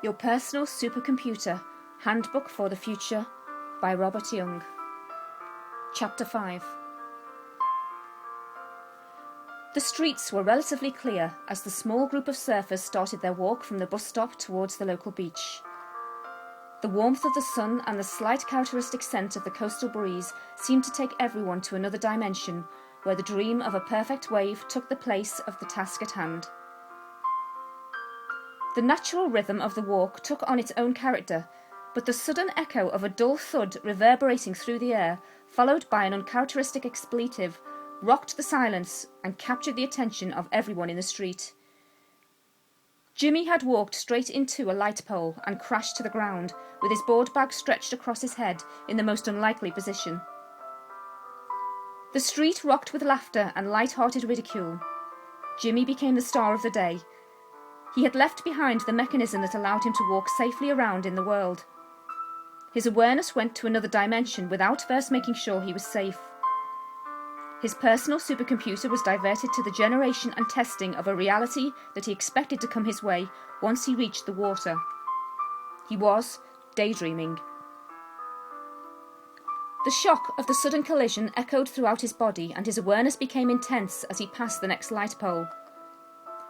Your Personal Supercomputer, Handbook for the Future by Robert Young. Chapter 5. The streets were relatively clear as the small group of surfers started their walk from the bus stop towards the local beach. The warmth of the sun and the slight characteristic scent of the coastal breeze seemed to take everyone to another dimension, where the dream of a perfect wave took the place of the task at hand. The natural rhythm of the walk took on its own character, but the sudden echo of a dull thud reverberating through the air, followed by an uncharacteristic expletive, rocked the silence and captured the attention of everyone in the street. Jimmy had walked straight into a light pole and crashed to the ground, with his board bag stretched across his head in the most unlikely position. The street rocked with laughter and light-hearted ridicule. Jimmy became the star of the day. He had left behind the mechanism that allowed him to walk safely around in the world. His awareness went to another dimension without first making sure he was safe. His personal supercomputer was diverted to the generation and testing of a reality that he expected to come his way once he reached the water. He was daydreaming. The shock of the sudden collision echoed throughout his body, and his awareness became intense as he passed the next light pole.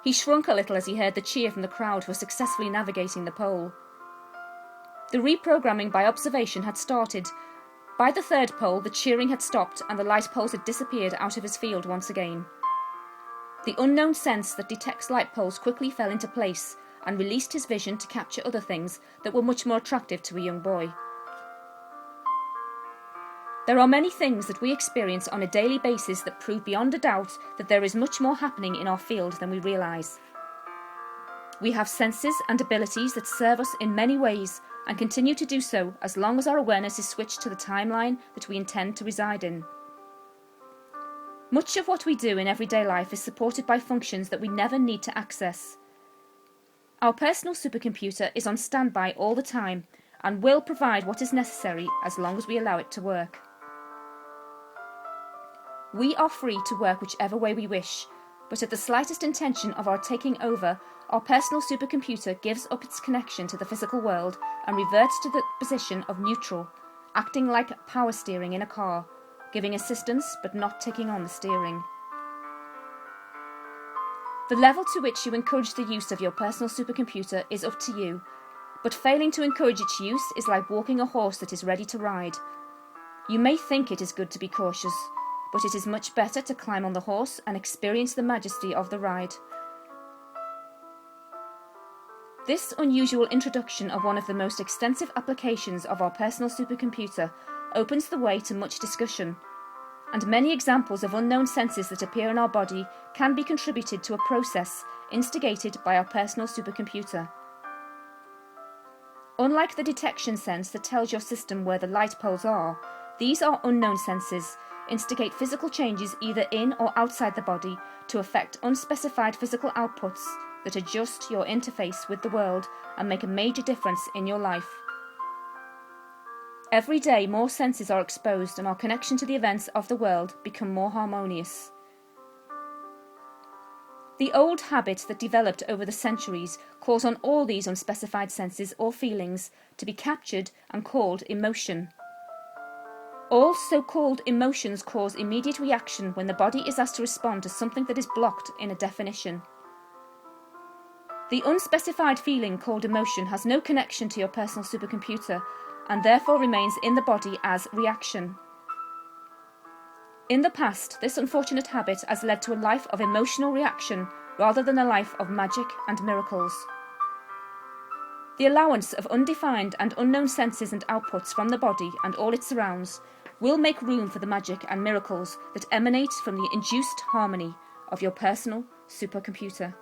He shrunk a little as he heard the cheer from the crowd for successfully navigating the pole. The reprogramming by observation had started. By the third pole, the cheering had stopped and the light poles had disappeared out of his field once again. The unknown sense that detects light poles quickly fell into place and released his vision to capture other things that were much more attractive to a young boy. There are many things that we experience on a daily basis that prove beyond a doubt that there is much more happening in our field than we realise. We have senses and abilities that serve us in many ways and continue to do so as long as our awareness is switched to the timeline that we intend to reside in. Much of what we do in everyday life is supported by functions that we never need to access. Our personal supercomputer is on standby all the time and will provide what is necessary as long as we allow it to work. We are free to work whichever way we wish, but at the slightest intention of our taking over, our personal supercomputer gives up its connection to the physical world and reverts to the position of neutral, acting like power steering in a car, giving assistance but not taking on the steering. The level to which you encourage the use of your personal supercomputer is up to you, but failing to encourage its use is like walking a horse that is ready to ride. You may think it is good to be cautious, but it is much better to climb on the horse and experience the majesty of the ride. This unusual introduction of one of the most extensive applications of our personal supercomputer opens the way to much discussion, and many examples of unknown senses that appear in our body can be contributed to a process instigated by our personal supercomputer. Unlike the detection sense that tells your system where the light poles are, these are unknown senses, instigate physical changes either in or outside the body to affect unspecified physical outputs that adjust your interface with the world and make a major difference in your life. Every day more senses are exposed and our connection to the events of the world become more harmonious. The old habit that developed over the centuries calls on all these unspecified senses or feelings to be captured and called emotion. All so-called emotions cause immediate reaction when the body is asked to respond to something that is blocked in a definition. The unspecified feeling called emotion has no connection to your personal supercomputer and therefore remains in the body as reaction. In the past, this unfortunate habit has led to a life of emotional reaction rather than a life of magic and miracles. The allowance of undefined and unknown senses and outputs from the body and all it surrounds will make room for the magic and miracles that emanate from the induced harmony of your personal supercomputer.